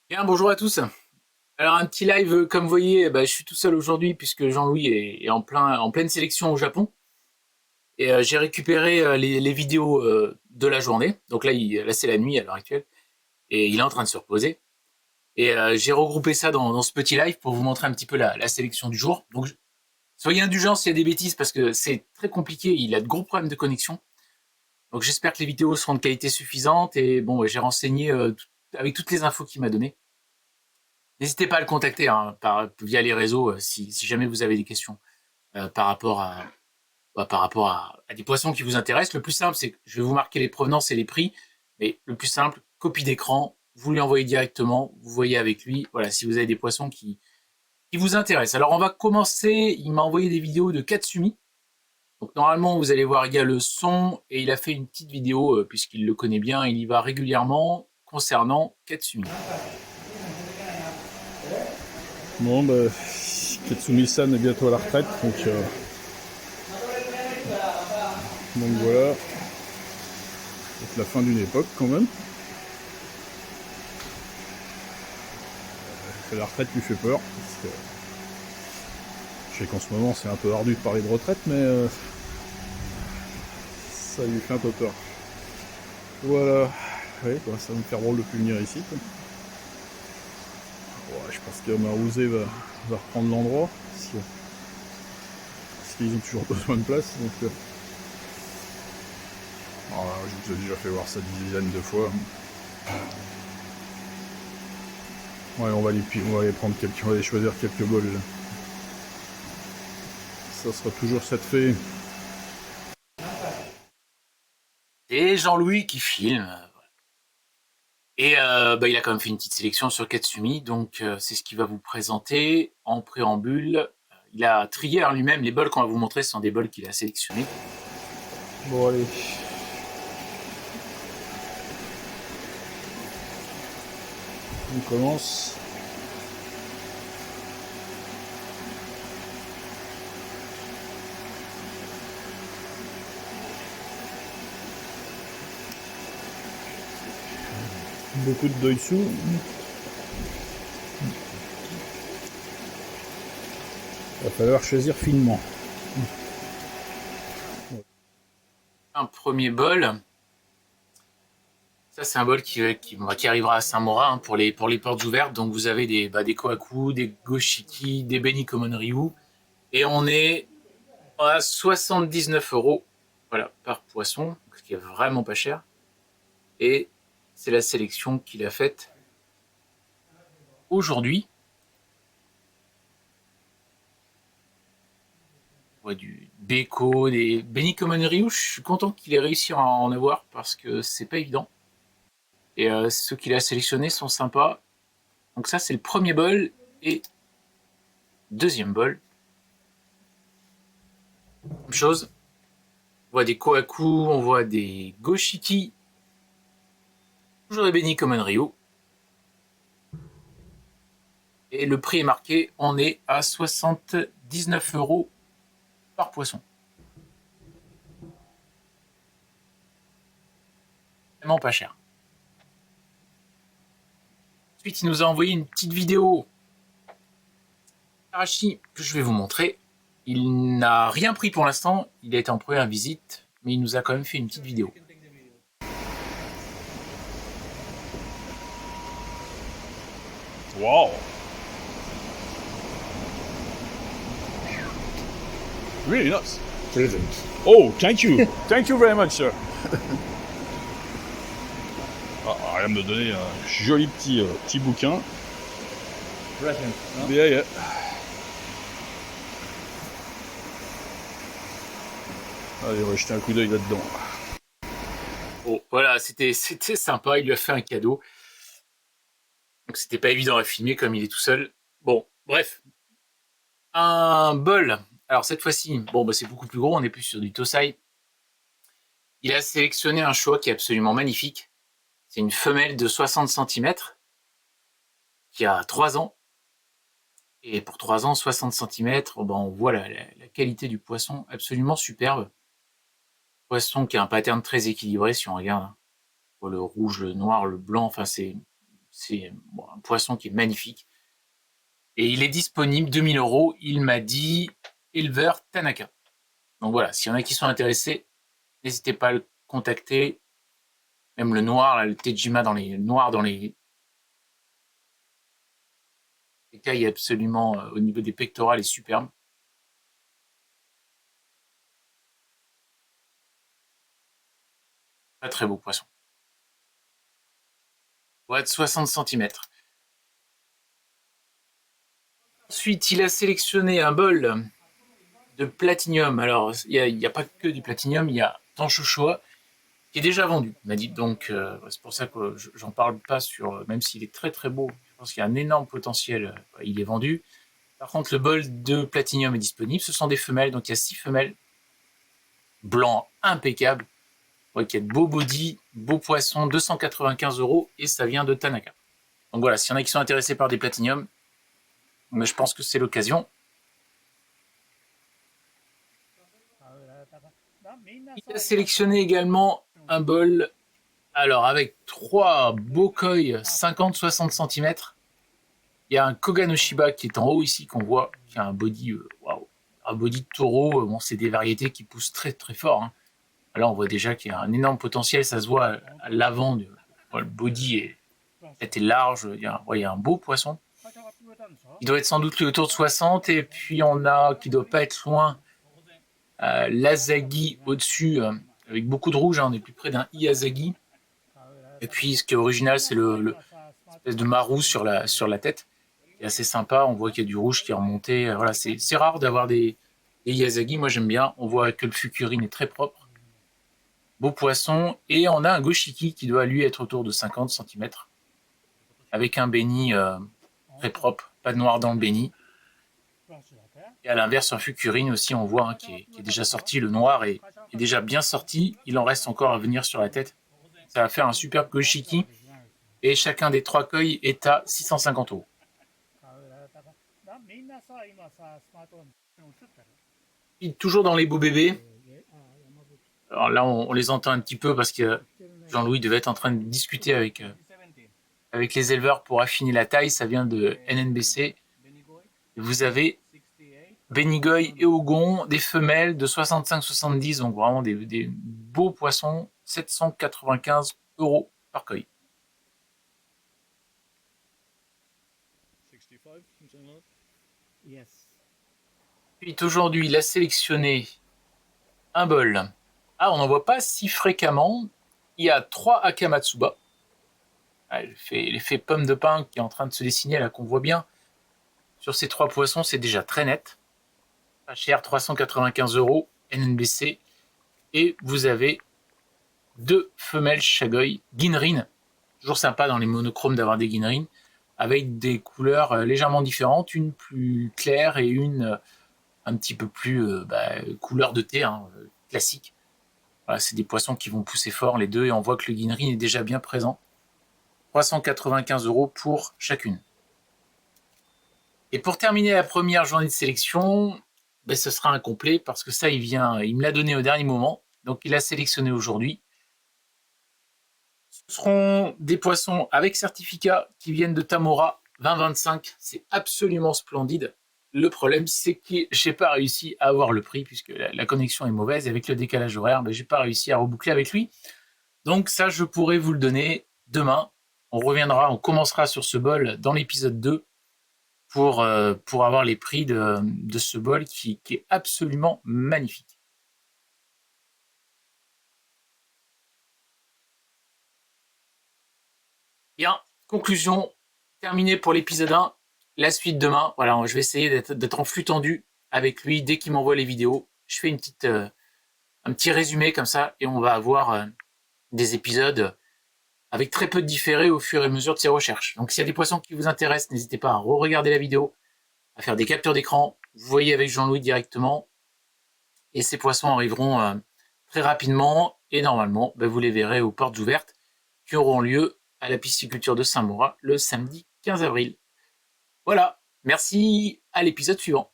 Bien, bonjour à tous. Alors un petit live, comme vous voyez, je suis tout seul aujourd'hui puisque Jean-Louis est en pleine sélection au Japon. Et j'ai récupéré les vidéos de la journée. Donc là c'est la nuit à l'heure actuelle. Et il est en train de se reposer. Et j'ai regroupé ça dans ce petit live pour vous montrer un petit peu la sélection du jour. Donc soyez indulgents s'il y a des bêtises parce que c'est très compliqué. Il a de gros problèmes de connexion. Donc j'espère que les vidéos seront de qualité suffisante. Et bon, j'ai renseigné avec toutes les infos qu'il m'a données. N'hésitez pas à le contacter hein, via les réseaux si jamais vous avez des questions par rapport à des poissons qui vous intéressent. Le plus simple, c'est que je vais vous marquer les provenances et les prix. Mais le plus simple, copie d'écran, vous lui envoyez directement, vous voyez avec lui. Voilà, si vous avez des poissons qui vous intéressent. Alors on va commencer. Il m'a envoyé des vidéos de Katsumi. Donc normalement, vous allez voir, il y a le son et il a fait une petite vidéo puisqu'il le connaît bien. Il y va régulièrement concernant Katsumi. Bon, bah, Katsumi-san est bientôt à la retraite, donc voilà, c'est la fin d'une époque quand même. La retraite lui fait peur, parce que je sais qu'en ce moment c'est un peu ardu de parler de retraite, mais ça lui fait un peu peur. Voilà, ouais, quoi, ça va me faire drôle de plus venir ici, quoi. Ouais, je pense que Marouzé va reprendre l'endroit, parce qu'ils ont toujours besoin de place, donc voilà, je vous ai déjà fait voir ça des dizaines de fois. Ouais, on va aller prendre on va aller choisir quelques bols là. Ça sera toujours cette fée. Et Jean-Louis qui filme. Et il a quand même fait une petite sélection sur Katsumi, donc c'est ce qu'il va vous présenter en préambule. Il a trié lui-même les bols qu'on va vous montrer, ce sont des bols qu'il a sélectionnés. Bon allez. On commence. Beaucoup de doitsu. Il va falloir choisir finement. Un premier bol, ça c'est un bol qui arrivera à Saint-Mora hein, pour les portes ouvertes. Donc vous avez des Kohaku, des Goshiki, des Benikommon Ryu. Et on est à 79 € voilà, par poisson, ce qui est vraiment pas cher. Et c'est la sélection qu'il a faite aujourd'hui. Ouais, du Beko, des Benikommon Ryu, je suis content qu'il ait réussi à en avoir parce que c'est pas évident. Et ceux qu'il a sélectionnés sont sympas. Donc ça, c'est le premier bol. Et deuxième bol, même chose. On voit des Kohaku, on voit des Goshiki. Toujours des Benikommon Ryu. Et le prix est marqué, on est à 79 € par poisson. Vraiment pas cher. Ensuite, il nous a envoyé une petite vidéo Arashi que je vais vous montrer. Il n'a rien pris pour l'instant, il a été en première visite, mais il nous a quand même fait une petite vidéo. Wow. Really nice. Present. Oh, thank you. Thank you very much, sir. Ah, rien de me donner un joli petit bouquin. Present. Yeah, yeah. Allez, on va jeter un coup d'œil là-dedans. Bon, voilà, c'était sympa, il lui a fait un cadeau. Donc c'était pas évident à filmer comme il est tout seul. Bon, bref. Un bol. Alors cette fois-ci, c'est beaucoup plus gros, on est plus sur du Tosai. Il a sélectionné un choix qui est absolument magnifique. C'est une femelle de 60 cm qui a 3 ans. Et pour 3 ans, 60 cm, on voit la qualité du poisson absolument superbe. Poisson qui a un pattern très équilibré si on regarde. On voit le rouge, le noir, le blanc, enfin c'est C'est un poisson qui est magnifique. Et il est disponible, 2000 €, il m'a dit, éleveur Tanaka. Donc voilà, s'il y en a qui sont intéressés, n'hésitez pas à le contacter. Même le noir, là, le Tejima dans les noirs, dans les écailles absolument, au niveau des pectorales, est superbe. Très très beau poisson. Ouais, de 60 cm. Ensuite, il a sélectionné un bol de platinium. Alors, il n'y a pas que du platinium, il y a Tanchochoa qui est déjà vendu. Il m'a dit donc, c'est pour ça que j'en parle pas sur, même s'il est très très beau, je pense qu'il y a un énorme potentiel, il est vendu. Par contre, le bol de platinium est disponible. Ce sont des femelles, donc il y a 6 femelles, blanc impeccable. Ouais, qui a de beaux body, beaux poissons, 295 € et ça vient de Tanaka. Donc voilà, s'il y en a qui sont intéressés par des platiniums, mais je pense que c'est l'occasion. Il a sélectionné également un bol, alors avec 3 beaux koi 50-60 cm. Il y a un Koganoshiba qui est en haut ici, qu'on voit, qui a un body, waouh, un body de taureau. Bon, c'est des variétés qui poussent très très fort, hein. Là, on voit déjà qu'il y a un énorme potentiel, ça se voit à l'avant. Le body est large, il y a un beau poisson. Il doit être sans doute autour de 60, et puis on a, qui doit pas être loin, l'Azagi au-dessus, avec beaucoup de rouge, hein, on est plus près d'un Iazagi. Et puis, ce qui est original, c'est l'espèce de marou sur la tête, qui est assez sympa. On voit qu'il y a du rouge qui est remonté. Voilà, c'est rare d'avoir des Iazagi, moi j'aime bien. On voit que le fukurine est très propre. Beau poisson. Et on a un Goshiki qui doit lui être autour de 50 cm, avec un béni très propre, pas de noir dans le béni. Et à l'inverse, un fukurine aussi, on voit, hein, qui est déjà sorti. Le noir est déjà bien sorti. Il en reste encore à venir sur la tête. Ça va faire un superbe Goshiki. Et chacun des 3 koi est à 650 €. Et toujours dans les beaux bébés. Alors là, on les entend un petit peu parce que Jean-Louis devait être en train de discuter avec les éleveurs pour affiner la taille. Ça vient de NNBC. Vous avez Benigoy et Ogon, des femelles de 65-70, donc vraiment des beaux poissons, 795 € par koi. Puis aujourd'hui, il a sélectionné un bol. Ah, on n'en voit pas si fréquemment. Il y a 3 Akamatsuba. Ah, l'effet pomme de pin qui est en train de se dessiner là, qu'on voit bien. Sur ces 3 poissons, c'est déjà très net. Pas cher, 395 €, NNBC. Et vous avez 2 femelles Shagoy, Ginrin. Toujours sympa dans les monochromes d'avoir des Ginrin, avec des couleurs légèrement différentes, une plus claire et une un petit peu plus couleur de thé, hein, classique. Voilà, c'est des poissons qui vont pousser fort les deux, et on voit que le Ginrin est déjà bien présent. 395 € pour chacune. Et pour terminer la première journée de sélection, ce sera incomplet parce que ça, il me l'a donné au dernier moment, donc il a sélectionné aujourd'hui. Ce seront des poissons avec certificat qui viennent de Tamora 2025. C'est absolument splendide. Le problème, c'est que j'ai pas réussi à avoir le prix puisque la connexion est mauvaise. Avec le décalage horaire, j'ai pas réussi à reboucler avec lui. Donc ça, je pourrais vous le donner demain. On reviendra, on commencera sur ce bol dans l'épisode 2 pour avoir les prix de ce bol qui est absolument magnifique. Bien, conclusion terminée pour l'épisode 1. La suite demain. Voilà, je vais essayer d'être en flux tendu avec lui dès qu'il m'envoie les vidéos. Je fais un petit résumé comme ça et on va avoir des épisodes avec très peu de différés au fur et à mesure de ses recherches. Donc s'il y a des poissons qui vous intéressent, n'hésitez pas à re-regarder la vidéo, à faire des captures d'écran. Vous voyez avec Jean-Louis directement. Et ces poissons arriveront très rapidement et normalement, vous les verrez aux portes ouvertes qui auront lieu à la pisciculture de Saint-Maurat le samedi 15 avril. Voilà, merci, à l'épisode suivant.